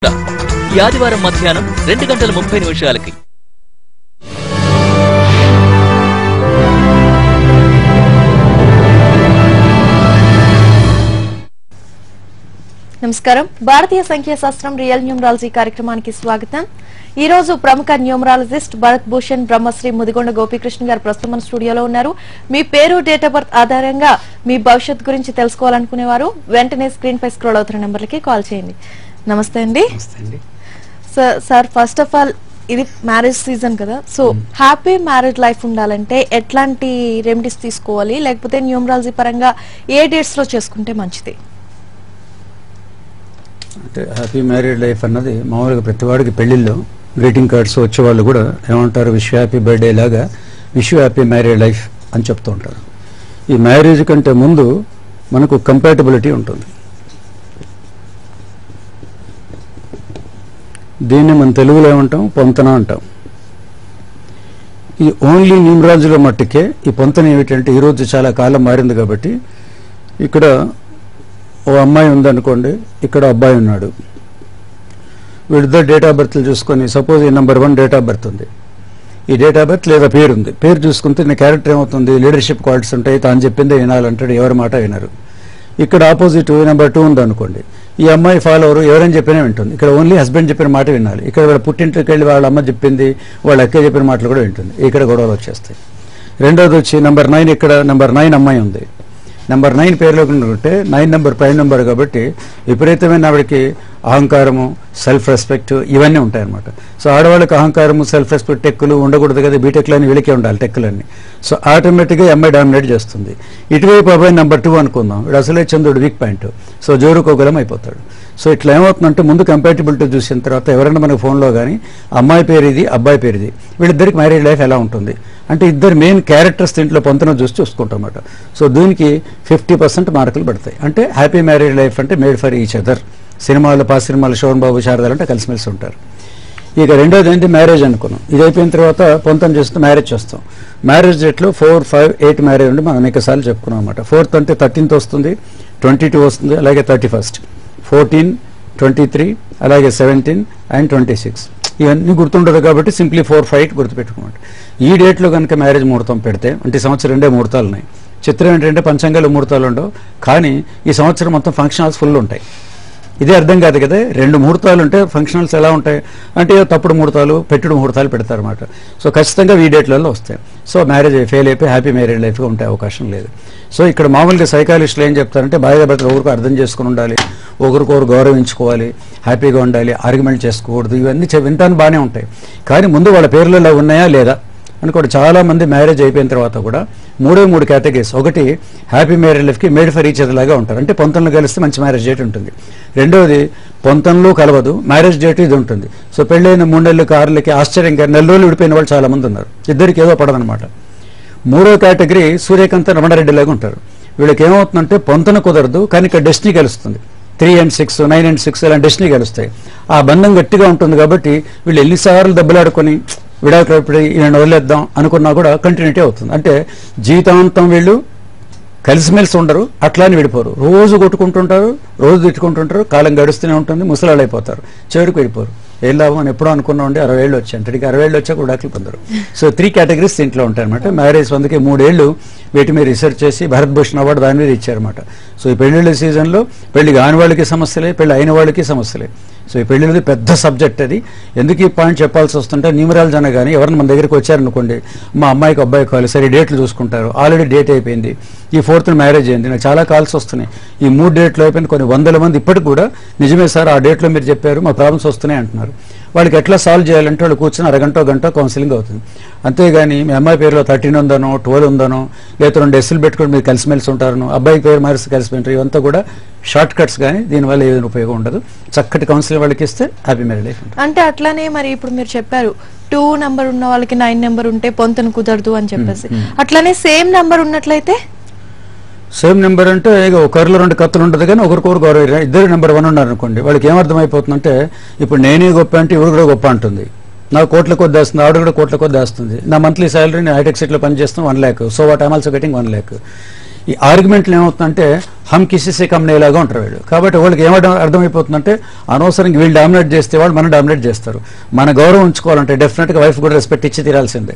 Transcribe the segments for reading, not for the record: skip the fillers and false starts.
ఈ ఆదివారం మధ్యాహ్నం 2:30 నమస్కారం. భారతీయ సంఖ్యాశాస్త్రం రియల్ న్యూమరాలజీ కార్యక్రమానికి స్వాగతం. ఈ రోజు ప్రముఖ న్యూమరాలజిస్ట్ భరత్ భూషణ్ బ్రహ్మశ్రీ ముదిగొండ గోపీకృష్ణ గారు ప్రస్తుతం మన స్టూడియోలో ఉన్నారు. మీ పేరు, డేట్ ఆఫ్ బర్త్ ఆధారంగా మీ భవిష్యత్ గురించి తెలుసుకోవాలనుకునేవారు వెంటనే స్క్రీన్ పై స్క్రోల్ అవుతున్న నెంబర్లకి కాల్ చేయండి. నమస్తే అండి. సార్, ఫస్ట్ ఆఫ్ ఆల్ ఇది మ్యారేజ్ సీజన్ కదా, సో హ్యాపీ మ్యారేజ్ లైఫ్ ఉండాలంటే ఎట్లాంటి రెమెడీస్ తీసుకోవాలి, లేకపోతే న్యూమరాలజీ పరంగా ఏ డేట్స్ లో చేసుకుంటే మంచిది? అంటే హ్యాపీ మ్యారీడ్ లైఫ్ అన్నది మామూలుగా ప్రతి వాడికి పెళ్లిళ్ళు గ్రీటింగ్ కార్డ్స్ వచ్చేవాళ్ళు కూడా ఏమంటారు, విష్ హ్యాపీ బర్త్డే లాగా విష్ హ్యాపీ మ్యారీడ్ లైఫ్ అని చెప్తూ ఉంటారు. ఈ మ్యారేజ్ కంటే ముందు మనకు కంపాటబిలిటీ ఉంటుంది. దీన్ని మన తెలుగులో ఏమంటాం, పొంతన అంటాం. ఈ ఓన్లీ న్యూమరాలజీలో మట్టుకే ఈ పొంతన ఏమిటంటే, ఈరోజు చాలా కాలం మారింది కాబట్టి ఇక్కడ ఓ అమ్మాయి ఉందనుకోండి, ఇక్కడ అబ్బాయి ఉన్నాడు, వీళ్ళిద్దరు డేట్ ఆఫ్ బర్త్లు చూసుకొని, సపోజ్ ఈ నెంబర్ 1 డేట్ ఆఫ్ బర్త్ ఉంది, ఈ డేట్ ఆఫ్ బర్త్ లేదా పేరు ఉంది, పేరు చూసుకుంటే నీ క్యారెక్టర్ ఏమవుతుంది, లీడర్షిప్ క్వాలిటీస్ ఉంటాయి, తాను చెప్పిందే వినాలంటాడు, ఎవరి మాట వినరు. ఇక్కడ ఆపోజిట్ నెంబర్ 2 ఉంది అనుకోండి, ఈ అమ్మాయి ఫాలోవర్ ఎవరైనా చెప్పినా వింటుంది, ఇక్కడ ఓన్లీ హస్బెండ్ చెప్పిన మాట వినాలి. ఇక్కడ వాళ్ళ పుట్టింటికి వెళ్ళి వాళ్ళ అమ్మ చెప్పింది, వాళ్ళ అక్క చెప్పిన మాటలు కూడా వింటుంది, ఇక్కడ గొడవలు వచ్చేస్తాయి. రెండోది వచ్చి నెంబర్ 9, ఇక్కడ నెంబర్ 9 అమ్మాయి ఉంది, నెంబర్ 9 పేరులో ఉంటే 9 నెంబర్ ప్రైమ్ నెంబర్ కాబట్టి విపరీతమైన ఆవిడకి అహంకారము, సెల్ఫ్ రెస్పెక్ట్ ఇవన్నీ ఉంటాయన్నమాట. సో ఆడవాళ్ళకి అహంకారము, సెల్ఫ్ రెస్పెక్ట్ టెక్కులు ఉండకూడదు కదా, బీటెక్లని వీళ్ళకే ఉండాలి టెక్కులన్నీ. సో ఆటోమేటిక్గా అమ్మాయి డామినేట్ చేస్తుంది. ఇటువైపు అబ్బాయి నెంబర్ 2 అనుకుందాం, వీడు అసలే చంద్రుడు వీక్ పాయింట్, సో జోరుకోగలం అయిపోతాడు. సో ఇట్లా ఏమవుతుందంటే, ముందు కంపాటిబిలిటీ చూసిన తర్వాత ఎవరైనా మనకు ఫోన్లో కానీ అమ్మాయి పేరు ఇది, అబ్బాయి పేరు ఇది, వీళ్ళిద్దరికి మ్యారేజ్ లైఫ్ ఎలా ఉంటుంది అంటే ఇద్దరు మెయిన్ క్యారెక్టర్స్ దీంట్లో పొంతన చూసుకుంటాం అన్నమాట. సో దీనికి 50% మార్కులు పడతాయి. అంటే హ్యాపీ మ్యారేజ్ లైఫ్ అంటే మేడ్ ఫర్ ఈచ్ అదర్. సినిమాలు, సినిమాలు శోభన్ బాబు, శారదాలు అంటే కలిసిమెలిసి ఉంటారు. ఇక రెండోది ఏంటి, మ్యారేజ్ అనుకున్నాం. ఇది అయిపోయిన తర్వాత పొంతన చేస్తూ మ్యారేజ్ చేస్తాం. మ్యారేజ్ డేట్లో 4, 5, 8 మ్యారేజ్ ఉండి మనం అనేక సార్లు చెప్పుకున్నాం అనమాట. 4th అంటే 13th వస్తుంది, 22 వస్తుంది, అలాగే 31st, 14, 23, అలాగే 17 and 26. ఇవన్నీ గుర్తుండదు కాబట్టి సింప్లీ 4, 5 గుర్తుపెట్టుకోమంట. ఈ డేట్లో కనుక మ్యారేజ్ ముహూర్తం పెడితే, అంటే సంవత్సరం 2 ముహూర్తాలు ఉన్నాయి. చిత్రం ఏంటంటే పంచాంగాలు ముహూర్తాలు ఉండవు, కానీ ఈ సంవత్సరం మొత్తం ఫంక్షన్ హాల్స్ ఫుల్ ఉంటాయి. ఇదే అర్థం కాదు కదా, 2 ముహూర్తాలు ఉంటే ఫంక్షన్ హాల్స్ ఎలా ఉంటాయి అంటే తప్పుడు ముహూర్తాలు, పెట్టుడు ముహూర్తాలు పెడతారన్నమాట. సో ఖచ్చితంగా ఈ డేట్లలో వస్తాయి. సో మ్యారేజ్ ఫెయిల్ అయిపోయి హ్యాపీ మ్యారేజ్ లైఫ్గా ఉండే అవకాశం లేదు. సో ఇక్కడ మామూలుగా సైకాలజిస్టులు ఏం చెప్తారంటే, భార్యాభర్తలు ఒకరికి అర్థం చేసుకుని ఉండాలి, ఒకరికొకరు గౌరవించుకోవాలి, హ్యాపీగా ఉండాలి, ఆర్గ్యుమెంట్ చేసుకోకూడదు, ఇవన్నీ వింటాను బాగానే ఉంటాయి. కానీ ముందు వాళ్ళ పేర్లలో ఉన్నాయా లేదా అనుకోండి. చాలా మంది మ్యారేజ్ అయిపోయిన తర్వాత కూడా 3 కేటగిరీస్. ఒకటి హ్యాపీ మ్యారేజ్ లైఫ్కి మేడ్ ఫర్ ఈచ్ అదర్ లాగా ఉంటారు, అంటే పొంతనలో కలిస్తే మంచి మ్యారేజ్ డేట్ ఉంటుంది. రెండోది పొంతనలో కలవదు, మ్యారేజ్ డేట్ ఇది ఉంటుంది. సో పెళ్ళైన 3 నెలలకి, 6 నెలలకి ఆశ్చర్యంగా 4 రోజులు విడిపోయిన వాళ్ళు చాలా మంది ఉన్నారు, ఇద్దరికి ఏదో పడదనమాట. 3వ కేటగిరీ సూర్యకాంత రమణారెడ్డి లాగా ఉంటారు. వీళ్ళకి ఏమవుతుందంటే పొంతన కుదరదు, కానీ ఇక్కడ డెస్టినీ కలుస్తుంది. 3 and 6, 9 and 6 ఇలా డెస్టినీ కలుస్తాయి. ఆ బంధం గట్టిగా ఉంటుంది కాబట్టి వీళ్ళు ఎన్నిసార్లు దెబ్బలాడుకొని విడాకులు ఈయన వదిలేద్దాం అనుకున్నా కూడా కంటిన్యూటీ అవుతుంది. అంటే జీవితాంతం వీళ్ళు కలిసిమెలిసి ఉండరు, అట్లానే విడిపోరు, రోజు కొట్టుకుంటుంటారు, రోజు తిట్టుకుంటుంటారు, కాలం గడుస్తూనే ఉంటుంది, ముసలాళ్ళు అయిపోతారు, చివరికి విడిపోరు. ఏం లాభం అని ఎప్పుడో అనుకున్నామండి, 60 ఏళ్ళు వచ్చాయి అంటే 60 ఏళ్ళు వచ్చాక విడాకులు పొందరు. సో 3 కేటగిరీస్ దీంట్లో ఉంటాయన్నమాట. మ్యారేజ్ అందుకే 3 ఏళ్ళు వీటి మీద రీసెర్చ్ చేసి భరత్ భూషణ్ అవార్డు దాని మీద ఇచ్చారన్నమాట. సో ఈ పెళ్లిళ్ళ సీజన్లో పెళ్లి కాని వాళ్ళకి సమస్యలే, పెళ్లి అయిన వాళ్ళకి సమస్యలే. సో ఈ పెళ్లిది పెద్ద సబ్జెక్ట్. అది ఎందుకు ఈ పాయింట్ చెప్పాల్సి వస్తుంటే, న్యూమరాలజీ అన్న కానీ ఎవరైనా మన దగ్గరికి వచ్చారనుకోండి, మా అమ్మాయికి అబ్బాయి కావాలి, సరే డేట్లు చూసుకుంటారు, ఆల్రెడీ డేట్ అయిపోయింది, ఈ 4th మ్యారేజ్ అయింది, నాకు చాలా కాల్స్ వస్తున్నాయి, ఈ 3 డేట్లు అయిపోయింది, కొన్ని 100 మంది ఇప్పటికి కూడా నిజమే సార్ ఆ డేట్లో మీరు చెప్పారు, మా ప్రాబ్లమ్స్ వస్తున్నాయి అంటున్నారు. వాళ్ళకి ఎట్లా సాల్వ్ చేయాలంటే వాళ్ళు కూర్చొని అరగంట గంట కౌన్సిలింగ్ అవుతుంది. అంతేగాని మీ అమ్మాయి పేరులో 13 ఉందనో 12 ఉందనో, లేదా 2 ఎస్సులు పెట్టుకుని మీరు కలిసిమెలిసి ఉంటారనో, అబ్బాయి పేరు మారిసి కలిసిపోయింటారు, ఇవంతా కూడా షార్ట్ కట్స్, కానీ దీనివల్ల ఏదైనా ఉపయోగం ఉండదు. చక్కటి కౌన్సిలింగ్ వాళ్ళకి ఇస్తే హ్యాపీ మ్యారేజ్ లైఫ్ ఉంటుంది. అంటే అట్లానే మరి ఇప్పుడు మీరు చెప్పారు 2 నెంబర్ ఉన్న వాళ్ళకి 9 నెంబర్ ఉంటే పొంతన కుదరదు అని చెప్పేసి, అట్లానే సేమ్ నెంబర్ ఉన్నట్లయితే? సేమ్ నెంబర్ అంటే ఇక ఒకరిలో 2 కత్తులు ఉంటుంది, కానీ ఒకరికొకరు గౌరవ, ఇద్దరు నెంబర్ 1 ఉన్నారు అనుకోండి, వాళ్ళకి ఏమర్థమైపోతుందంటే, ఇప్పుడు నేనే గొప్ప అంటే ఇవి కూడా గొప్ప అంటుంది, నాకు కోట్ల కొద్ది వేస్తుంది, ఆవిడ కూడా కోట్ల కొద్ది వేస్తుంది, నా మంత్లీ శాలరీ నేను హైటెక్ సిటీలో పనిచేస్తాను 1 lakh, so what I'm also getting 1 lakh. ఈ ఆర్గ్యుమెంట్లు ఏమవుతుందంటే హమ్ కిసీసే కమ్నేలాగా ఉంటారు వీళ్ళు. కాబట్టి వాళ్ళకి అర్థమైపోతుందంటే అనవసరంగా వీళ్ళు డామినేట్ చేస్తే వాళ్ళు మనం డామినేట్ చేస్తారు. మన గౌరవం ఉంచుకోవాలంటే డెఫినెట్గా వైఫ్ కూడా రెస్పెక్ట్ ఇచ్చి తీరాల్సిందే.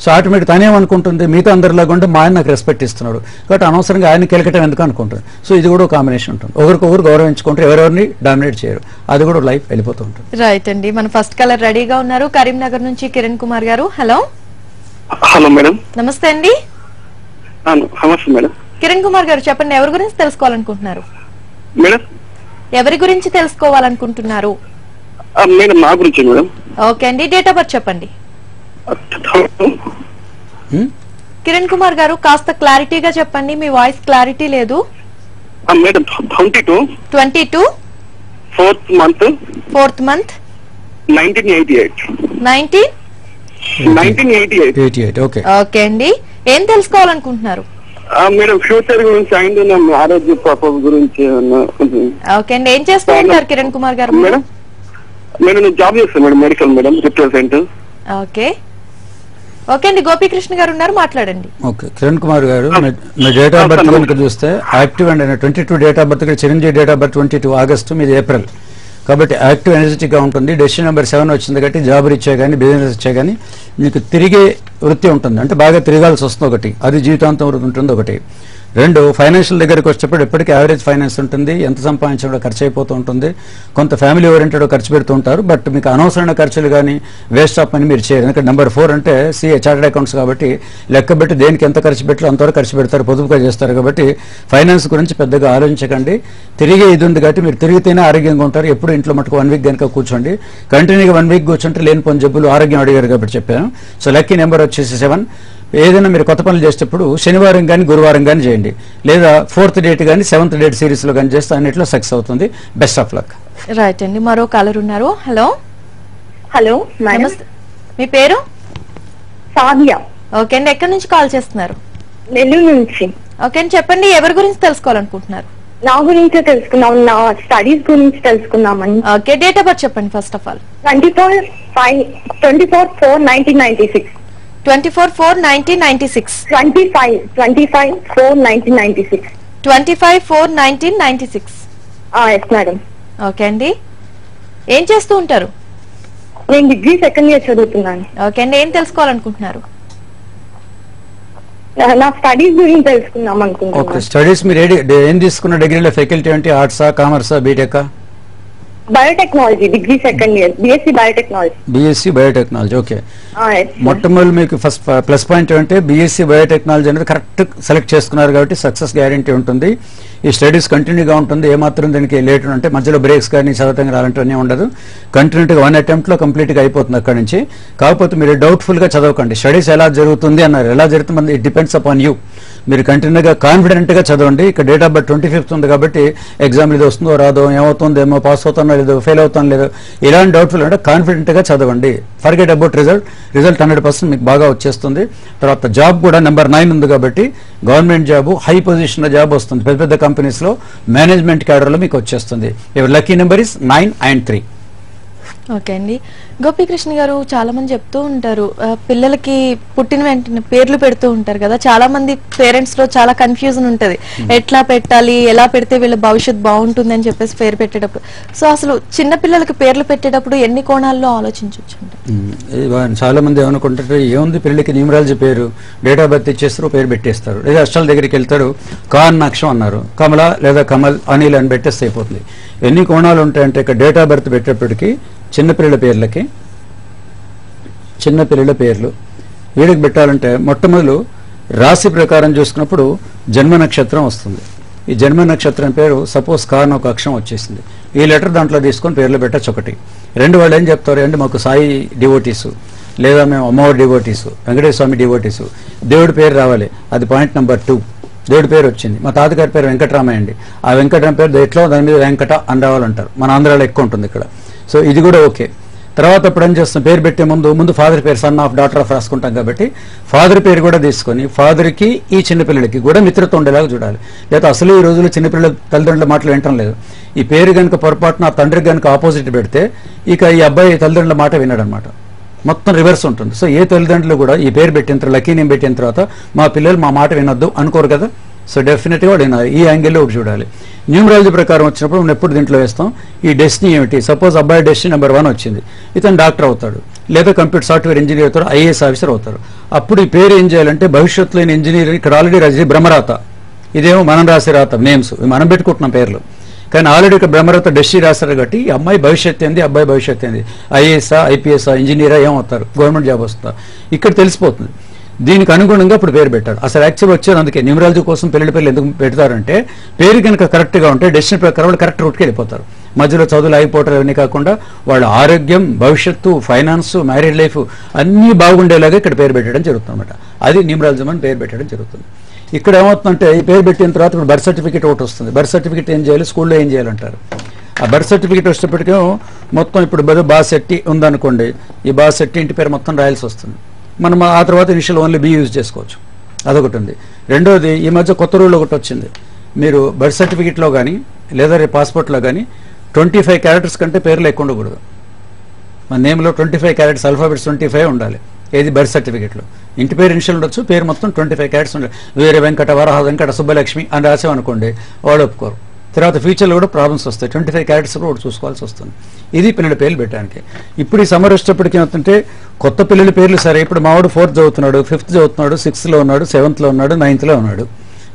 సో ఆటోమేటిక్ తనేమనుకుంటుంది, మిగతా అందరిలాగా ఉంటే మా ఆయన నాకు రెస్పెక్ట్ ఇస్తున్నాడు కాబట్టి అనవసరంగా ఆయన కెలకటం ఎందుకు అనుకుంటుంది. సో ఇది కూడా కాంబినేషన్ ఉంటుంది. ఒకరికొకరు గౌరవించుకుంటారు, ఎవరెవరిని డామినేట్ చేయరు. అది కూడా లైఫ్ వెళ్ళిపోతూ ఉంటుంది. రైట్ అండి. మన ఫస్ట్ కలర్ రెడీగా ఉన్నారు. కరీంనగర్ నుంచి కిరణ్ కుమార్ గారు. Hello hello madam. నమస్తే అండి. నమస్తే మేడం. కిరణ్ కుమార్ గారు చెప్పండి, ఎవరి గురించి తెలుసుకోవాలనుకుంటున్నారు? మేడం ఎవరి గురించి తెలుసుకోవాలనుకుంటున్నారు? మేడం నా గురించి మేడం. ఓకే అండి. డేట్ ఆఫ్ బర్త్ చెప్పండి. కిరణ్ కుమార్ గారు కాస్త క్లారిటీగా చెప్పండి, మీ వాయిస్ క్లారిటీ లేదు. Madam 22 4th month 1988. Okay okay అండి. ఏం తెలుసుకోవాలనుకుంటున్నారు? మేడం ఫ్యూచర్ గురించి అండ్ నా మ్యారేజ్ పర్పస్ గురించి. ఓకే అండి. ఏం చేస్తూ ఉంటారు కిరణ్ కుమార్ గారు? మేడం నేను జాబ్ చేస్తాను madam, medical madam, representative. Okay okay అండి. గోపీకృష్ణ గారు ఉన్నారు, మాట్లాడండి. ఓకే కిరణ్ కుమార్ గారు, మీ డేట్ ఆఫ్ బర్త్ కనుక చూస్తే active and 22 date of birth, Chiranjeevi date of birth 22 August, మీది ఏప్రిల్. కాబట్టి యాక్టివ్ ఎనర్జెటిక్గా ఉంటుంది. డెసిషన్ నెంబర్ 7 వచ్చింది కాబట్టి జాబ్ ఇచ్చే కానీ బిజినెస్ ఇచ్చే కానీ మీకు తిరిగే వృత్తి ఉంటుంది. అంటే బాగా తిరగాల్సి వస్తుంది ఒకటి, అది జీవితాంతం వృత్తి ఉంటుంది ఒకటి. 2 ఫైనాన్షియల్ దగ్గరికి వచ్చేటప్పుడు ఎప్పటికీ యావరేజ్ ఫైనాన్స్ ఉంటుంది. ఎంత సంపాదించడం ఖర్చు అయిపోతూ ఉంటుంది. కొంత ఫ్యామిలీ ఓరియంటెడ్ ఖర్చు పెడుతూ ఉంటారు. బట్ మీకు అనవసరమైన ఖర్చులు కానీ వేస్ట్ ఆఫ్ మనీ మీరు చేయరు. ఎందుకంటే నెంబర్ 4 అంటే సిఏ చార్టెడ్ అకౌంట్స్ కాబట్టి లెక్క పెట్టి దేనికి ఎంత ఖర్చు పెట్టాలో అంతవరకు ఖర్చు పెడతారు, పొదుపుగా చేస్తారు. కాబట్టి ఫైనాన్స్ గురించి పెద్దగా ఆలోచించకండి. తిరిగే ఇది ఉంది కాబట్టి మీరు తిరిగితేనే ఆరోగ్యంగా ఉంటారు. ఎప్పుడు ఇంట్లో మటుకు 1 వీక్ కనుక కూర్చోండి. కంటిన్యూగా 1 వీక్ కూర్చుంటే లేనిపోని జబ్బులు ఆరోగ్యం అడిగారు కాబట్టి చెప్పాను. సో లక్కీ నెంబర్ వచ్చేసి 7. ఏదైనా మీరు కొత్త పనులు చేసేటప్పుడు శనివారం కానీ గురువారం కానీ చేయండి, లేదా 4th డేట్ కానీ 7th డేట్ సిరీస్ లో కానీ చేస్తే అన్నిట్లో సక్సెస్ అవుతుంది. Best of luck. రైట్ అండి. మరో కాలర్ ఉన్నారు. హలో హలో మేడం, మీ పేరు? సాదియా. ఓకే అండి. ఎక్కడి నుంచి కాల్ చేస్తున్నారు? నెల్లూరు నుంచి. ఓకే అండి. చెప్పండి, ఎవరి గురించి తెలుసుకోవాలనుకుంటున్నారు? నా గురించే తెలుసుకుందాం, నా స్టడీస్ గురించి తెలుసుకుందామని. ఓకే. డేట్ ఆఫ్ బర్త్ చెప్పండి first of all. 24/4/1996. 24/4/1996. 25/4/1996. 25/4/1996. Yes madam. Okay అండి. ఏం చేస్తూ ఉంటారు? నేను డిగ్రీ 2nd ఇయర్ చదువుతున్నాను. ఓకే అండి. ఏం తెలుసుకోవాలనుకుంటున్నారు? నా స్టడీస్ గురించి తెలుసుకుందాం ఓకే. అనుకుంటున్నాను. స్టడీస్ మీరు ఏం తీసుకున్న డిగ్రీలో? ఫ్యాకల్టీ ఏంటి? ఆర్ట్సా, కామర్సా, బీటెకా? Biotechnology, degree 2nd year, BSc biotechnology. BSc biotechnology. Okay. మొట్టమొదటి మీకు ఫస్ట్ ప్లస్ పాయింట్ ఏంటంటే బిఎస్సి బయోటెక్నాలజీ అనేది కరెక్ట్ సెలెక్ట్ చేసుకున్నారు కాబట్టి సక్సెస్ గ్యారంటీ ఉంటుంది. ఈ స్టడీస్ కంటిన్యూగా ఉంటుంది. ఏమాత్రం దీనికి లేట్ అంటే మధ్యలో బ్రేక్స్ కానీ చదవటం అలాంటివన్నీ ఉండదు. కంటిన్యూగా 1 అటెంప్ట్లో కంప్లీట్గా అయిపోతుంది అక్కడి నుంచి. కాకపోతే మీరు డౌట్ఫుల్గా చదవకండి. స్టడీస్ ఎలా జరుగుతుంది అన్నారు, ఎలా జరుగుతుంది ఇట్ డిపెండ్స్ అపాన్ యూ. మీరు కంటిన్యూగా కాన్ఫిడెంట్గా చదవండి. ఇక్కడ డేట్ ఆఫ్ బర్త్ 25th ఉంది కాబట్టి ఎగ్జామ్ ఇది వస్తుందో రాదో, ఏమవుతుందేమో, పాస్ అవుతానో లేదో, ఫెయిల్ అవుతానో లేదో, ఇలాంటి డౌట్ఫుల్ అంటే కాన్ఫిడెంట్గా చదవండి. ఫర్గెట్ అబౌట్ రిజల్ట్ 100% మీకు బాగా వచ్చేస్తుంది. తర్వాత జాబ్ కూడా నెంబర్ 9 ఉంది కాబట్టి government job, high position job వస్తుంది. పెద్ద పెద్ద కంపెనీస్లో మేనేజ్మెంట్ క్యాడర్లో మీకు వచ్చేస్తుంది. Your lucky number is 9 and 3. Okay అండి. గోపీకృష్ణ గారు, చాలా మంది చెప్తూ ఉంటారు పిల్లలకి పుట్టిన వెంటనే పేర్లు పెడుతూ ఉంటారు కదా. చాలా మంది పేరెంట్స్ లో చాలా కన్ఫ్యూజన్ ఉంటది, ఎట్లా పెట్టాలి, ఎలా పెడితే వీళ్ళ భవిష్యత్ బాగుంటుంది అని చెప్పేసి పేరు పెట్టేటప్పుడు. సో అసలు చిన్న పిల్లలకి పేర్లు పెట్టేటప్పుడు ఎన్ని కోణాల్లో ఆలోచించవచ్చు? చాలా మంది ఏమనుకుంటారు, ఏముంది పిల్లలకి న్యూమరాలజీ పేరు, డేట్ ఆఫ్ బర్త్ ఇచ్చేస్తారు, పేరు పెట్టేస్తారు. లేదా అష్టాల దగ్గరికి వెళ్తారు, కాన్ అక్షం అన్నారు, కమల లేదా కమల్, అనిల్ అని పెట్టేస్తే అయిపోతుంది. ఎన్ని కోణాలు ఉంటాయంటే ఇక్కడ డేట్ ఆఫ్ బర్త్ పెట్టేప్పటికీ చిన్నపిల్లల పేర్లు వీడికి పెట్టాలంటే మొట్టమొదలు రాశి ప్రకారం చూసుకున్నప్పుడు జన్మ నక్షత్రం వస్తుంది. ఈ జన్మ నక్షత్రం పేరు సపోజ్ కాన్ ఒక అక్షరం వచ్చేసింది, ఈ లెటర్ దాంట్లో తీసుకొని పేర్లు పెట్టచ్చు. ఒకటి. 2 వాళ్ళు ఏం చెప్తారు అంటే మాకు సాయి డివోటీసు, లేదా మేము అమ్మవారి డివోటీసు, వెంకటేశ్వర స్వామి డివోటీసు, దేవుడి పేరు రావాలి. అది పాయింట్ నెంబర్ 2. దేవుడి పేరు వచ్చింది. మా తాతగారి పేరు వెంకటరామయ్య అండి, ఆ వెంకటరామ పేరు ఎట్లో దాని మీద వెంకట అని రావాలంటారు. మన ఆంధ్రాలో ఎక్కువ ఉంటుంది ఇక్కడ. సో ఇది కూడా ఓకే. తర్వాత ఇప్పుడు ఏం చేస్తాం, పేరు పెట్టే ముందు ఫాదర్ పేరు, సన్ ఆఫ్, డాటర్ ఆఫ్ రాసుకుంటాం కాబట్టి ఫాదర్ పేరు కూడా తీసుకొని ఫాదర్కి ఈ చిన్నపిల్లలకి కూడా మిత్రత్వం ఉండేలాగా చూడాలి. లేదా అసలు ఈ రోజుల్లో చిన్నపిల్లల తల్లిదండ్రుల మాటలు వినటం లేదు. ఈ పేరు కనుక పొరపాటున ఆ తండ్రికి కనుక ఆపోజిట్ పెడితే ఇక ఈ అబ్బాయి తల్లిదండ్రుల మాట విన్నాడు అనమాట. మొత్తం రివర్స్ ఉంటుంది. సో ఏ తల్లిదండ్రులు కూడా ఈ పేరు పెట్టిన తర్వాత లక్కీ నేమ్ పెట్టిన తర్వాత మా పిల్లలు మా మాట వినొద్దు అనుకోరు కదా. సో డెఫినెట్గా వాడు వినాలి. ఈ యాంగిల్లో ఒకటి చూడాలి. న్యూమరాలజీ ప్రకారం వచ్చినప్పుడు మనం ఎప్పుడు దీంట్లో వేస్తాం, ఈ డెస్టినీ ఏమిటి. సపోజ్ అబ్బాయి డెస్టినీ నెంబర్ 1 వచ్చింది, ఇతను డాక్టర్ అవుతాడు, లేదా కంప్యూటర్ సాఫ్ట్వేర్ ఇంజనీర్ అవుతాడు, ఐఏఎస్ ఆఫీసర్ అవుతారు. అప్పుడు ఈ పేరు ఏం చేయాలంటే భవిష్యత్తులో ఇంజనీర్ ఇక్కడ ఆల్రెడీ రాసి బ్రహ్మరాత, ఇదేమో మనం రాసి రాత నేమ్స్ మనం పెట్టుకుంటున్నాం పేర్లు, కానీ ఆల్రెడీ ఇక్కడ బ్రహ్మరాత డెస్టినీ రాస్తారు కాబట్టి ఈ అమ్మాయి భవిష్యత్తు ఏంది, అబ్బాయి భవిష్యత్తు ఏంది, ఐఏఎస్ఆ ఐపీఎస్ఆ ఇంజనీరా ఏమవుతారు, గవర్నమెంట్ జాబ్ వస్తుందా, ఇక్కడ తెలిసిపోతుంది. దీనికి అనుగుణంగా ఇప్పుడు పేరు పెట్టారు. అసలు యాక్చువల్ వచ్చారు అందుకే న్యూమరాలజీ కోసం పిల్లల పేర్లు ఎందుకు పెడతారంటే పేరు కనుక కరెక్ట్గా ఉంటే డెస్టినీ ప్రకారం వాళ్ళు కరెక్ట్ రూట్కి వెళ్ళిపోతారు. మధ్యలో చదువులు అయిపోవటం అవన్నీ కాకుండా వాళ్ళ ఆరోగ్యం, భవిష్యత్తు, ఫైనాన్స్, మ్యారేజ్ లైఫ్ అన్నీ బాగుండేలాగా ఇక్కడ పేరు పెట్టడం జరుగుతుంది అనమాట. అది న్యూమరాలజీ అని పేరు పెట్టడం జరుగుతుంది. ఇక్కడ ఏమవుతుందంటే ఈ పేరు పెట్టిన తర్వాత ఇప్పుడు బర్త్ సర్టిఫికేట్ ఒకటి వస్తుంది. బర్త్ సర్టిఫికేట్ ఏం చేయాలి, స్కూల్లో ఏం చేయాలంటారు. ఆ బర్త్ సర్టిఫికేట్ వచ్చేటప్పటికే మొత్తం ఇప్పుడు బాసెట్టి ఉందనుకోండి, ఈ బాసెట్టి ఇంటి పేరు మొత్తం రాయాల్సి వస్తుంది. మనం ఆ తర్వాత ఇనిషియల్ ఓన్లీ బి యూజ్ చేసుకోవచ్చు, అదొకటి ఉంది. రెండోది ఈ మధ్య కొత్త రూల్ ఒకటి వచ్చింది, మీరు బర్త్ సర్టిఫికేట్లో కానీ లేదా పాస్పోర్ట్లో కానీ 25 క్యారెక్టర్స్ కంటే పేర్లు ఎక్కువ ఉండకూడదు. మన నేమ్లో 25 క్యారెక్టర్స్, ఆల్ఫాబెట్స్ 25 ఉండాలి. ఏది బర్త్ సర్టిఫికేట్లో ఇంటి పేరు ఇనిషియల్ ఉండొచ్చు, పేరు మొత్తం 25 క్యారెక్టర్స్ ఉండాలి. వేరే వెంకట, వరహ, వెంకట, సుబ్బలక్ష్మి అని రాసామనుకోండి వాళ్ళు ఒప్పుకోరు. తర్వాత ఫ్యూచర్లో కూడా ప్రాబ్లమ్స్ వస్తాయి. 25 క్యారెక్టర్స్ కూడా ఒకటి చూసుకోవాల్సి వస్తుంది. ఇది పిల్లల పేర్లు పెట్టడానికి. ఇప్పుడు ఈ సమ్మర్ వచ్చేటప్పటికి ఏమవుతుంటే కొత్త పిల్లల పేర్లు సరే, ఇప్పుడు మావాడు 4th చదువుతున్నాడు, 5th చదువుతున్నాడు, 6th ఉన్నాడు, 7th ఉన్నాడు, 9th ఉన్నాడు.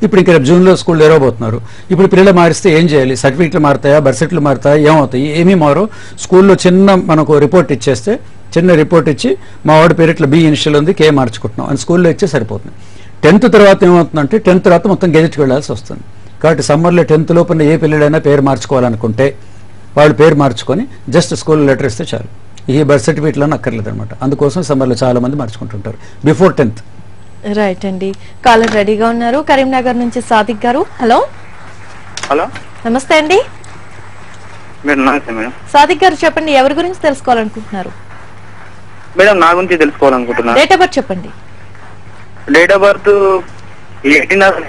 ఇప్పుడు ఇంకా జూన్లో స్కూల్ తెరవబోతున్నారు. ఇప్పుడు పిల్లలు మారిస్తే ఏం చేయాలి, సర్టిఫికెట్లు మారుతాయా, బర్త్ సర్టిఫికెట్లు మారుతాయా, ఏమవుతాయి, ఏమీ మారో. స్కూల్లో చిన్న మనకు రిపోర్ట్ ఇచ్చేస్తే, చిన్న రిపోర్ట్ ఇచ్చి మా వాడి పేరు ఇట్లా బి ఇనిషియల్ ఉంది, కే మార్చుకుంటున్నాం అని స్కూల్లో ఇచ్చే సరిపోతుంది. 10th తర్వాత ఏమవుతుందంటే 10th తర్వాత మొత్తం గెజెట్కి వెళ్ళాల్సి వస్తుంది. కాబట్టి సమ్మర్లో 10th లోపల ఏ పిల్లడైనా పేరు మార్చుకోవాలనుకుంటే వాళ్ళు పేరు మార్చుకొని జస్ట్ స్కూల్లో లెటర్ ఇస్తే చాలు. ఈ బర్త్ సర్టిఫికేట్లో అక్కర్లేదు అనమాట. అందుకోసం సమ్మర్లో చాలా మంది మార్చుకుంటుంటారు బిఫోర్ 10th. రైట్ అండి. కాలర్ రెడీగా ఉన్నారు. కరీంనగర్ నుంచి సాదిక్ గారు. హలో హలో, నమస్తే అండి. నమస్తే మేడం. సాదిక్ గారు చెప్పండి, ఎవరి గురించి తెలుసుకోవాలనుకుంటున్నారు? మేడం నా గురించి తెలుసుకోవాలనుకుంటున్నా. డేట్ ఆఫ్ బర్త్ చెప్పండి. Date of birth 18.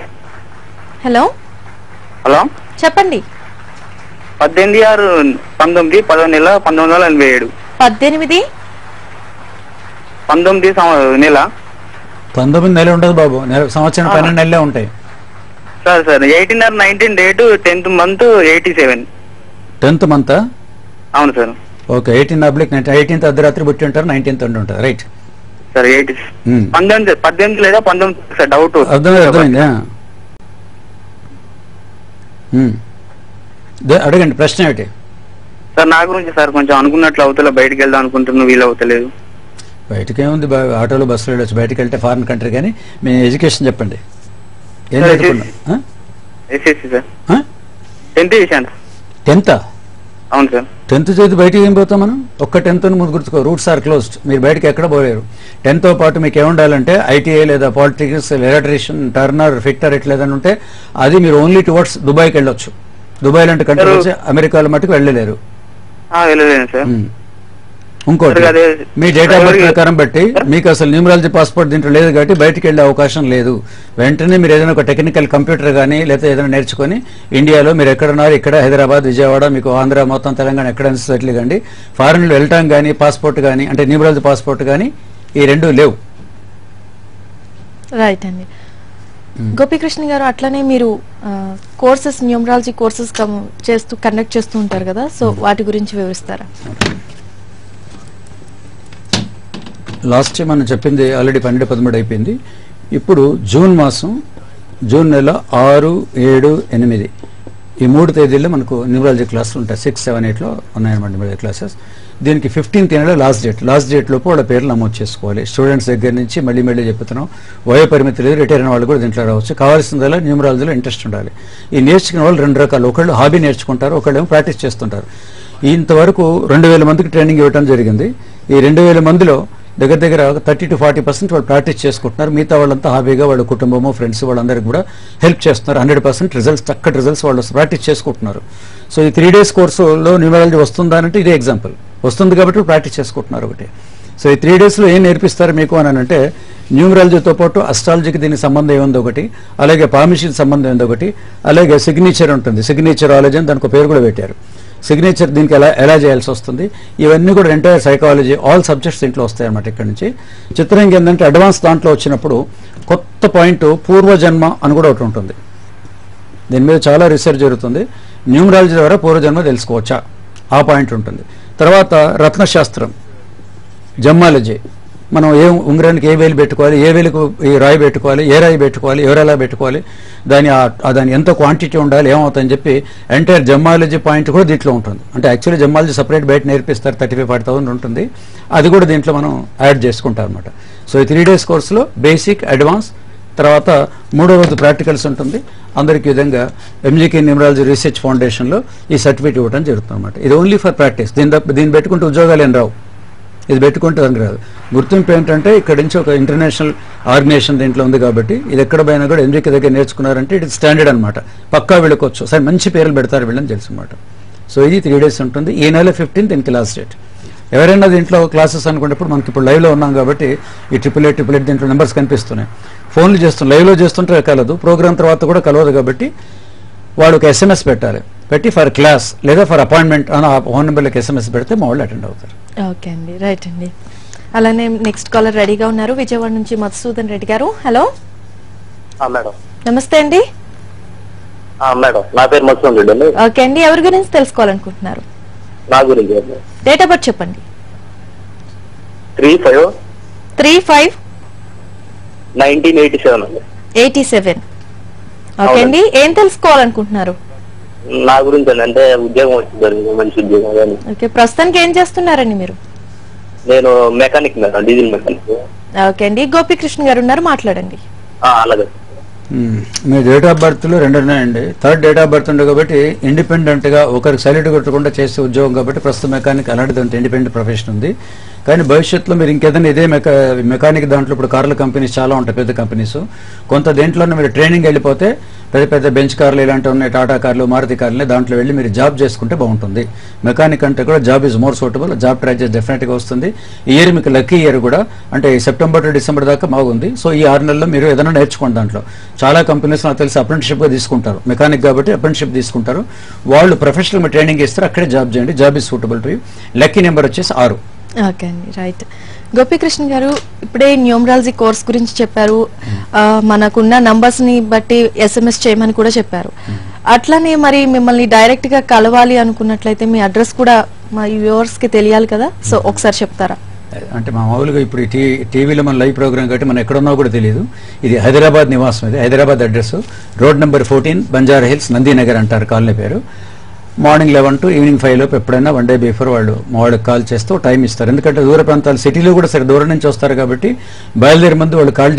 Hello hello, చెప్పండి. 18/6/19, 10వ నెల 1987. 18 19 నెల 19 నెలలు ఉండదు బాబు, సంవత్సరం 12 నెలలే ఉంటాయి. Sir 18/19 date 10th month 87. 10th month? అవును సార్. ఓకే, 18/19, 18th అర్ధరాత్రి పుట్టి ఉంటారు, 19th ఉండి ఉంటారు. Right sir. 18 లేదా 19 సార్, డౌట్. అర్థమైంది. అడగండి, ప్రశ్న ఏమిటి సార్? నా గురించి సార్ కొంచెం అనుకున్నట్లు అవుతలే, బయటకు వెళ్దాం అనుకుంటున్నా, వీలు అవుతలేదు. బయటకి ఏముంది, ఆటోలో బస్సులో వెళ్ళొచ్చు. బయటకు వెళ్తే ఫారిన్ కంట్రీ. కానీ మీ ఎడ్యుకేషన్ చెప్పండి, ఏం చదువుకున్నా? ఎస్ఎస్సి సార్, 10th చేశాను. 10th? అవును సార్. 10th చదివి బయటకి ఏం పోతాం మనం? ఒక్క 10th ముందు గుర్తుకో, రూట్స్ ఆర్ క్లోజ్డ్. మీరు బయటకి ఎక్కడ పోలేరు. 10th పాటు మీకు ఏముండాలంటే ఐటీఐ లేదా పాలిటిక్స్, ఎలక్ట్రీషియన్, టర్నర్, ఫిట్టర్ ఇట్లా ఏదైనా ఉంటే అది మీరు ఓన్లీ టువర్డ్స్ దుబాయ్కి వెళ్ళొచ్చు. దుబాయ్ లాంటి కంట్రీ వచ్చి అమెరికాలో మటుకు వెళ్ళలేరు. వెళ్ళలేను సార్. ఇంకోటి, మీ డేట్ ఆఫ్ బర్త్ ప్రకారం బట్టి మీకు అసలు న్యూమరాలజీ పాస్పోర్ట్ దీంట్లో లేదు కాబట్టి బయటికి వెళ్ళే అవకాశం లేదు. వెంటనే మీరు ఏదైనా ఒక టెక్నికల్ కంప్యూటర్ కానీ లేదా ఏదైనా నేర్చుకొని ఇండియాలో మీరు ఎక్కడున్నారు, ఇక్కడ హైదరాబాద్, విజయవాడ, మీకు ఆంధ్ర, మొత్తం తెలంగాణ ఎక్కడైనా సెటిల్ కండి. ఫారెన్లో వెళ్ళటం కానీ పాస్పోర్ట్ కానీ, అంటే న్యూమరాలజీ పాస్పోర్ట్ కానీ, ఈ రెండు లేవు. రైట్ అండి. గోపీకృష్ణ గారు, అట్లనే మీరు కోర్సెస్, న్యూమరాలజీ కోర్సెస్ కండక్ట్ చేస్తూ ఉంటారు కదా, సో వాటి గురించి వివరిస్తారా? లాస్ట్ టైం మనం చెప్పింది ఆల్రెడీ 12, 13 అయిపోయింది. ఇప్పుడు జూన్ మాసం, జూన్ నెల 6, 7, 8 ఈ 3 తేదీల్లో మనకు న్యూమరాలజీ క్లాసులు ఉంటాయి. 6, 7, 8లో ఉన్నాయన్నమాట న్యూమరాలజీ క్లాసెస్. దీనికి 15th నెల లాస్ట్ డేట్ లోపు వాళ్ళ పేర్లు నమోదు చేసుకోవాలి. స్టూడెంట్స్ దగ్గర నుంచి మళ్ళీ చెప్తున్నాం, వయో పరిమితి లేదు, రిటైర్ అయిన వాళ్ళు కూడా దీంట్లో రావచ్చు. కావాల్సిందల్లా న్యూమరాలజీలో ఇంట్రెస్ట్ ఉండాలి. ఈ నేర్చుకునే వాళ్ళు 2 రకాలు. ఒకళ్ళు హాబీ నేర్చుకుంటారు, ఒకళ్ళు ఏమో ప్రాక్టీస్ చేస్తుంటారు. ఇంతవరకు 2000 మందికి ట్రైనింగ్ ఇవ్వడం జరిగింది. ఈ 2000 మందిలో దగ్గర 30 to 40% వాళ్ళు ప్రాక్టీస్ చేసుకుంటున్నారు. మిగతా వాళ్ళంతా హాబీగా వాళ్ళ కుటుంబము, ఫ్రెండ్స్ వాళ్ళందరికీ కూడా హెల్ప్ చేస్తున్నారు. 100% రిజల్ట్స్, చక్కటి రిజల్ట్స్ వాళ్ళు ప్రాక్టీస్ చేసుకుంటున్నారు. సో ఈ 3 days కోర్సులో న్యూమరాలజీ వస్తుందా అంటే ఇదే ఎగ్జాంపుల్. వస్తుంది కాబట్టి ప్రాక్టీస్ చేసుకుంటున్నారు ఒకటి. సో ఈ 3 daysలో ఏం నేర్పిస్తారు మీకు అని అంటే, న్యూమరాలజీతో పాటు అస్ట్రాలజీకి దీనికి సంబంధం ఏముంది ఒకటి, అలాగే పామిషికి సంబంధం ఏంది ఒకటి, అలాగే సిగ్నేచర్ ఉంటుంది, సిగ్నేచరాలజీ అని దానికి పేరు కూడా పెట్టారు. సిగ్నేచర్ దీనికి ఎలా చేయాల్సి వస్తుంది, ఇవన్నీ కూడా ఎంటైర్ సైకాలజీ ఆల్ సబ్జెక్ట్స్ దీంట్లో వస్తాయి అన్నమాట. ఇక్కడ నుంచి చిత్రం ఏంటంటే అడ్వాన్స్ దాంట్లో వచ్చినప్పుడు కొత్త పాయింట్ పూర్వజన్మ అని కూడా ఒకటి ఉంటుంది. దీని మీద చాలా రీసెర్చ్ జరుగుతుంది. న్యూమరాలజీ ద్వారా పూర్వజన్మ తెలుసుకోవచ్చా, ఆ పాయింట్ ఉంటుంది. తర్వాత రత్నశాస్త్రం, జమ్మాలజీ, మనం ఏ ఉంగరానికి ఏ వేలు పెట్టుకోవాలి, ఏ వేలుకు ఈ రాయి పెట్టుకోవాలి, ఏ రాయి పెట్టుకోవాలి, ఎవరెలా పెట్టుకోవాలి, దాని ఎంత క్వాంటిటీ ఉండాలి, ఏమవుతుందని చెప్పి ఎంటైర్ జమ్మాలజీ పాయింట్ కూడా దీంట్లో ఉంటుంది. అంటే యాక్చువల్లీ జమ్మాలజీ సపరేట్ బయట నేర్పిస్తారు, 35,000 ఉంటుంది. అది కూడా దీంట్లో మనం యాడ్ చేసుకుంటాం అనమాట. సో ఈ 3 days కోర్సులో బేసిక్, అడ్వాన్స్, తర్వాత 3వ రోజు ప్రాక్టికల్స్ ఉంటుంది. అందరికి విధంగా ఎంజీకే న్యూమరాలజీ రీసెర్చ్ ఫౌండేషన్లో ఈ సర్టిఫికేట్ ఇవ్వడం జరుగుతుంది అనమాట. ఇది ఓన్లీ ఫర్ ప్రాక్టీస్. దీన్ని పెట్టుకుంటే ఉద్యోగాలు ఏం రావు, ఇది పెట్టుకుంటే అని రాదు. గుర్తింపు ఏంటంటే ఇక్కడ నుంచి ఒక ఇంటర్నేషనల్ ఆర్గనైజేషన్ దీంట్లో ఉంది కాబట్టి ఇది ఎక్కడ పోయినా కూడా ఎంజీకే దగ్గర నేర్చుకున్నారంటే ఇది స్టాండర్డ్ అనమాట. పక్కా వీళ్ళకొచ్చు, సరే మంచి పేర్లు పెడతారు వీళ్ళని తెలుసు అనమాట. సో ఇది 3 days ఉంటుంది. ఈ నెల 15th దీనికి లాస్ట్ డేట్. ఎవరైనా దీంట్లో క్లాసెస్ అనుకున్నప్పుడు మనకి ఇప్పుడు లైవ్లో ఉన్నాం కాబట్టి ఈ 888 దీంట్లో నెంబర్స్ కనిపిస్తున్నాయి. ఫోన్లు చేస్తున్నాం, లైవ్లో చేస్తుంటే కలదు, ప్రోగ్రామ్ తర్వాత కూడా కలవదు. కాబట్టి వాడు ఒక SMS పెట్టి ఫర్ క్లాస్ లేదా ఫర్ అపాయింట్మెంట్ అని ఆ ఫోన్ నెంబర్లకు SMS పెడితే మా వాళ్ళు అటెండ్ అవుతారు. ఓకే అండి, రైట్ అండి. అలానే నెక్స్ట్ కాలర్ రెడీగా ఉన్నారు, విజయవాడ నుంచి మధుసూదన్ రెడ్డి గారు. Hello madam. నమస్తే అండి. మేడం, నా పేరు మధుసూదన్ రెడ్డి అండి. ఓకే అండి, ఎవరి గురించి తెలుసుకోవాలనుకుంటున్నారు? నా గురించి. డేట్ ఆఫ్ బర్త్ చెప్పండి. 3/5/1987 అండి. 87. ఓకే అండి, ఏం తెలుసుకోవాలనుకుంటున్నారు? నా గురించి అంటే ఉద్యోగం వచ్చింది, మంచి ఉద్యోగం. కానీ ఓకే, ప్రస్తుతానికి ఏం చేస్తున్నారండి మీరు? నేను mechanic madam, diesel mechanic. Okay అండి, గోపీకృష్ణ గారు ఉన్నారు, మాట్లాడండి. అలాగే. మీ డేట్ ఆఫ్ బర్త్లో 2 ఉన్నాయండి. 3rd డేట్ ఆఫ్ బర్త్ ఉండే కాబట్టి ఇండిపెండెంట్గా ఒకరికి సైలెంట్ కొట్టకుండా చేసే ఉద్యోగం కాబట్టి ప్రస్తుతం మెకానిక్ అలాంటిది ఇండిపెండెంట్ ప్రొఫెషన్ ఉంది. కానీ భవిష్యత్తులో మీరు ఇంకేదైనా ఇదే మెకానిక్ దాంట్లో ఇప్పుడు కార్ల కంపెనీస్ చాలా ఉంటాయి, పెద్ద కంపెనీస్. కొంత దేంట్లోనే మీరు ట్రైనింగ్ వెళ్ళిపోతే పెద్ద పెద్ద బెంచ్ కార్లు ఇలాంటివి ఉన్నాయి, టాటా కార్లు, మారుతి కార్లు, దాంట్లో వెళ్ళి మీరు జాబ్ చేసుకుంటే బాగుంటుంది. మెకానిక్ అంటే కూడా job is more suitable. Job try చేసి డెఫినెట్గా వస్తుంది. ఈ ఇయర్ మీకు లక్కీ ఇయర్ కూడా, అంటే సెప్టెంబర్ టు డిసెంబర్ దాకా బాగుంది. సో ఈ 6 నెలల్లో మీరు ఏదైనా నేర్చుకోండి. దాంట్లో చాలా కంపెనీస్ నాకు తెలిసి అప్రెంటిషిప్గా తీసుకుంటారు, మెకానిక్ కాబట్టి అప్రెంటిషిప్ తీసుకుంటారు. వాళ్ళు ప్రొఫెషనల్ మీరు ట్రైనింగ్ ఇస్తారు, అక్కడే జాబ్ చేయండి. Job is suitable to you. Lucky number వచ్చేసి 6. ఓకే అండి, రైట్. గోపీకృష్ణ గారు, ఇప్పుడే న్యూమరాలజీ కోర్స్ గురించి చెప్పారు, మనకున్న నంబర్స్ ని బట్టి SMS చేయమని కూడా చెప్పారు. అట్లనే మరి మిమ్మల్ని డైరెక్ట్ గా కలవాలి అనుకున్నట్లయితే మీ అడ్రస్ కూడా మా వ్యూవర్స్ కి తెలియాలి కదా, సో ఒకసారి చెప్తారా? అంటే మామూలుగా ఇప్పుడు టీవీలో మన లైవ్ ప్రోగ్రామ్ కాబట్టి మనం ఎక్కడున్నా కూడా తెలియదు. ఇది హైదరాబాద్ నివాసం, ఇది Hyderabad address, road number 14, Banjara hills, Nandinagar అంటారు కాలనీ పేరు. మార్నింగ్ 11 to ఈవినింగ్ 5 లోపు ఎప్పుడైనా 1 day బిఫోర్ వాళ్ళు మా వాళ్ళకి కాల్ చేస్తూ టైం ఇస్తారు. ఎందుకంటే దూర ప్రాంతాలు, సిటీలో కూడా సరే దూరం నుంచి వస్తారు కాబట్టి బయలుదేరే ముందు వాళ్ళు కాల్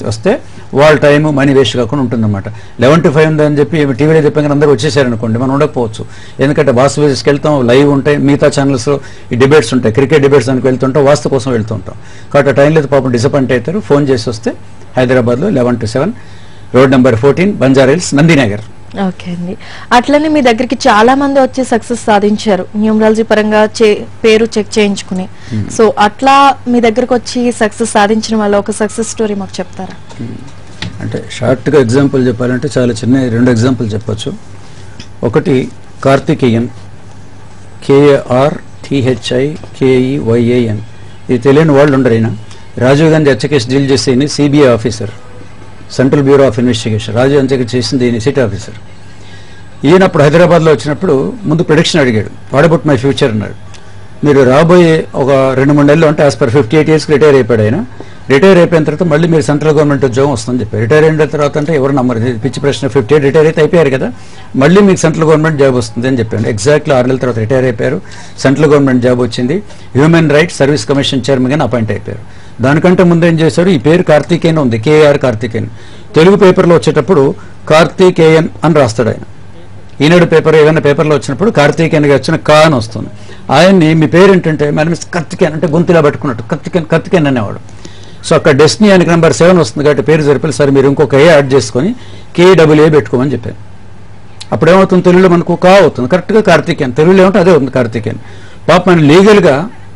వస్తే వాళ్ళ టైం మనీ వేస్ట్ కాకుండా ఉంటుందన్నమాట. 11 to 5 ఉందని చెప్పి టీవీలో చెప్పాక అందరూ వచ్చేసారనుకోండి, మనం ఉండకపోవచ్చు. ఎందుకంటే వాస్తు విజిట్స్కి వెళ్తాం, లైవ్ ఉంటాయి, మిగతా ఛానల్స్లో ఈ డిబేట్స్ ఉంటాయి, క్రికెట్ డిబేట్స్ దానికి వెళ్తుంటాం, వాస్తు కోసం వెళ్తుంటాం. కాబట్టి ఆ టైంలో పాపం డిసప్పాయింట్ అవుతారు. ఫోన్ చేసి వస్తే హైదరాబాద్లో 11 to 7, road number 14, Banjara hills, Nandinagar. Okay అండి, అట్లనే మీ దగ్గరికి చాలా మంది వచ్చి సక్సెస్ సాధించారు న్యూమరాలజీ పరంగా పేరు చెక్ చేయించుకుని. సో అట్లా మీ దగ్గరకు వచ్చి సక్సెస్ సాధించిన వాళ్ళ ఒక సక్సెస్ స్టోరీ మాకు చెప్తారా? అంటే షార్ట్గా ఎగ్జాంపుల్ చెప్పాలంటే చాలా చిన్న 2 ఎగ్జాంపుల్ చెప్పొచ్చు. ఒకటి కార్తికేయన్, KARTHIKEYAN. ఇది తెలియని వాళ్ళు ఉండరు. అయినా రాజీవ్ గాంధీ హత్య కేసు డీల్ చేసే CBI officer, central bureau of investigation. Rajiv Gandhi చేసింది ఈయన సిటీ ఆఫీసర్. ఈయనప్పుడు హైదరాబాద్లో వచ్చినప్పుడు ముందు ప్రొడిక్షన్ అడిగాడు, వాట్ అబౌట్ మై ఫ్యూచర్ అన్నాడు. మీరు రాబోయే ఒక 2-3 నెలలు, అంటే యాజ్ పర్ 58 years రిటైర్ అయిపోయాడు ఆయన. రిటైర్ అయిపోయిన తర్వాత మళ్ళీ మీరు సెంట్రల్ గవర్నమెంట్ ఉద్యోగం వస్తుందని చెప్పారు. రిటైర్ అయిన తర్వాత అంటే ఎవరు నమ్మరు, పిచ్చి ప్రశ్న. 58 రిటైర్ అయితే అయిపోయారు కదా, మళ్ళీ మీకు సెంట్రల్ గవర్నమెంట్ జాబ్ వస్తుంది అని చెప్పాను. ఎగ్జాక్ట్లీ 6 నెలల తర్వాత రిటైర్ అయిపోయారు, సెంట్రల్ గవర్నమెంట్ జాబ్ వచ్చింది. హ్యూమన్ రైట్స్ సర్వీస్ కమిషన్ చైర్మన్గా అపాయింట్ అయిపోయారు. దానికంటే ముందు ఏం చేశారు, ఈ పేరు కార్తికేయన్ ఉంది, KAR కార్తికేయన్. తెలుగు పేపర్లో వచ్చేటప్పుడు కార్తికేయన్ అని రాస్తాడు ఆయన. ఈనాడు పేపర్ ఏదైనా పేపర్లో వచ్చినప్పుడు కార్తికేయన్గా వచ్చిన కా అని వస్తుంది. ఆయన్ని మీ పేరు ఏంటంటే మేడం కార్తికేయన్ అంటే గొంతులా పట్టుకున్నట్టు కార్తికేయన్ అనేవాడు. సో అక్కడ డెస్టినీ ఆయనకి నెంబర్ 7 వస్తుంది కాబట్టి పేరు సరిపోయి, సరే మీరు ఇంకొక ఏ యాడ్ చేసుకొని KAA పెట్టుకోమని చెప్పాను. అప్పుడు ఏమవుతుంది, తెలుగులో మనకు కా అవుతుంది, కరెక్ట్గా కార్తికేయన్. తెలుగులో ఏమంటే అదే అవుతుంది కార్తికేయన్. పాప ఆయన లీగల్గా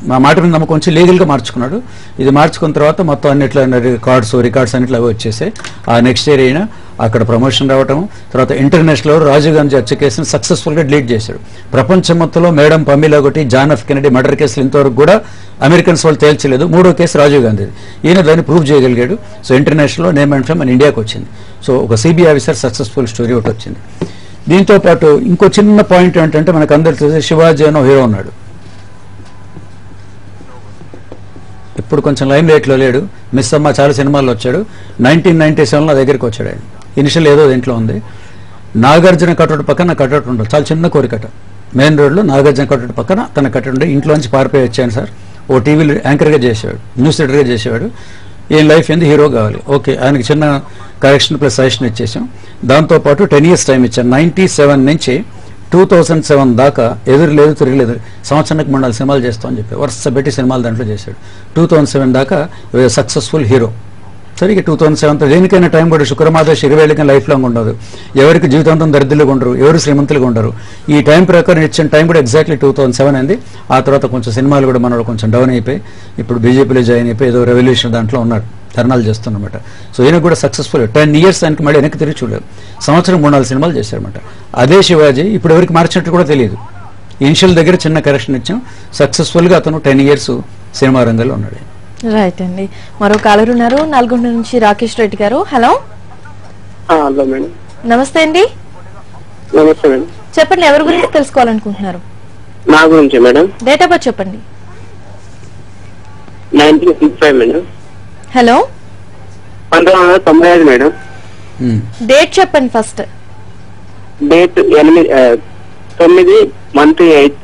మా మాట మీద నమ్మకం వచ్చి లీగల్గా మార్చుకున్నాడు. ఇది మార్చుకున్న తర్వాత మొత్తం అన్నిట్లో రికార్డ్స్ అన్నిట్లో అవి వచ్చేసాయి. ఆ నెక్స్ట్ ఇయర్ అయినా అక్కడ ప్రమోషన్ రావటం, తర్వాత ఇంటర్నేషనల్ రాజీవ్ గాంధీ హత్య కేసుని సక్సెస్ఫుల్గా డిలీట్ చేశాడు. ప్రపంచం మొత్తంలో మేడం పమీలా ఒకటి, జాన్ ఎఫ్ కెనడీ మర్డర్ కేసులు ఇంతవరకు కూడా అమెరికన్స్ వాళ్ళు తేల్చలేదు. 3వ కేసు రాజీవ్ గాంధీది. ఈయన దాన్ని ప్రూవ్ చేయగలిగాడు. సో ఇంటర్నేషనల్లో నేమ్ అండ్ ఫేమ్ మన ఇండియాకి వచ్చింది. సో ఒక సిబిఐ ఆఫీసర్ సక్సెస్ఫుల్ స్టోరీ ఒకటి వచ్చింది. దీంతో పాటు ఇంకో చిన్న పాయింట్ ఏంటంటే మనకు అందరు తెలిసి శివాజీ అనో హీరో ఉన్నాడు. ఇప్పుడు కొంచెం లైమ్ లైట్లో లేడు. మిస్ అమ్మ చాలా సినిమాల్లో వచ్చాడు. 1997లో దగ్గరికి వచ్చాడు ఆయన. ఇనిషియల్ ఏదో దీంట్లో ఉంది. నాగార్జున కటౌట్ పక్కన కటౌట్ ఉండదు, చాలా చిన్న కోరికట. మెయిన్ రోడ్లో నాగార్జున కటౌట్ పక్కన తన కటౌట్ ఉండే. ఇంట్లోంచి పారిపోయి వచ్చాను సార్. ఓ టీవీలో యాంకర్గా చేసేవాడు, న్యూస్ రీడర్గా చేసేవాడు. ఈయన లైఫ్ ఏంది, హీరో కావాలి. ఓకే, ఆయనకి చిన్న కరెక్షన్ ప్లస్ సజెషన్ ఇచ్చేసాం. దాంతోపాటు 10 years టైం ఇచ్చాను. 97 నుంచి 2007 దాకా ఎదురు లేదు తిరగలేదు, సంవత్సరానికి 3-4 సినిమాలు చేస్తామని చెప్పి వరుస పెట్టి సినిమాలు దాంట్లో చేశాడు. 2007 దాకా సక్సెస్ఫుల్ హీరో. సరే, ఇక 2007 దేనికైనా టైం కూడా శుక్రమాదేశ్ 20 ఏళ్ళకి లైఫ్ లాంగ్ ఉండదు. ఎవరికి జీవితాంతం దరిద్రులుగా ఉండరు, ఎవరు శ్రీమంతులుగా ఉండరు. ఈ టైం ప్రకారం ఇచ్చిన టైం కూడా ఎగ్జాక్ట్లీ 2007 అయింది. ఆ తర్వాత కొంచెం సినిమాలు కూడా మనోడు కొంచెం డౌన్ అయిపోయి ఇప్పుడు బీజేపీలో జాయిన్ అయిపోయి ఏదో రెవల్యూషన్ దాంట్లో ఉన్నాడు, ధర్నాలు చేస్తున్నమాట. సో ఈయన కూడా సక్సెస్ఫుల్ 10 years ఆయనకి మళ్ళీ వెనక్కి తిరిగి చూడలేదు. సంవత్సరం 3-4 సినిమాలు చేశారన్నమాట. అదే శివాజీ ఇప్పుడు ఎవరికి మార్చినట్టు కూడా తెలియదు. ఇనిషియల్ దగ్గర చిన్న కరెక్షన్ ఇచ్చాం. సక్సెస్ఫుల్గా అతను 10 years సినిమా రంగంలో ఉన్నాడు. రైట్ అండి. మరో కాలర్ ఉన్నారు నల్గొండ నుంచి, రాకేష్ రెడ్డి గారు. హలో. Hello madam. నమస్తే అండి. నమస్తే మేడం. చెప్పండి, ఎవరి గురించి తెలుసుకోవాలనుకుంటున్నారు? నా గురించి మేడం. డేట్ ఆఫ్ బర్త్ చెప్పండి. 1965 మేడం. హలో. 1995 మేడం. డేట్ చెప్పండి ఫస్ట్. డేట్ 9 మంత్ 8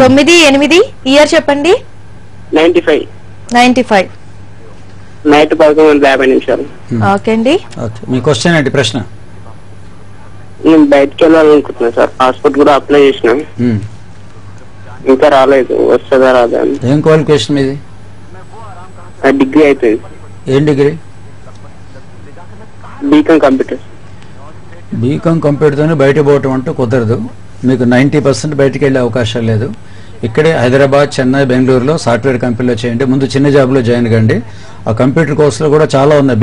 9/8 ఇయర్ చెప్పండి. 95 నైట్ 11:50. ఓకే అండి. మీ క్వశ్చన్ ఏంటి, ప్రశ్న? నేను బయటకు వెళ్ళాలనుకుంటున్నా సార్. పాస్పోర్ట్ కూడా అప్లై చేసిన, ఇంకా రాలేదు. వస్తుందా రాదా అని. ఏం క్వాలిఫికేషన్ మీది? డిగ్రీ అయిపోయింది. ఏం డిగ్రీ? B Com computer. బీకామ్ కంప్యూటర్తోనే బయట పోవటం అంటూ కుదరదు. మీకు 90% బయటకు వెళ్ళే అవకాశం లేదు. ఇక్కడే హైదరాబాద్, చెన్నై, బెంగళూరులో సాఫ్ట్వేర్ కంపెనీలో చేయండి. ముందు చిన్న జాబ్లో జాయిన్ కండి. ఆ కంప్యూటర్ కోర్సులో కూడా చాలా ఉన్నాయి.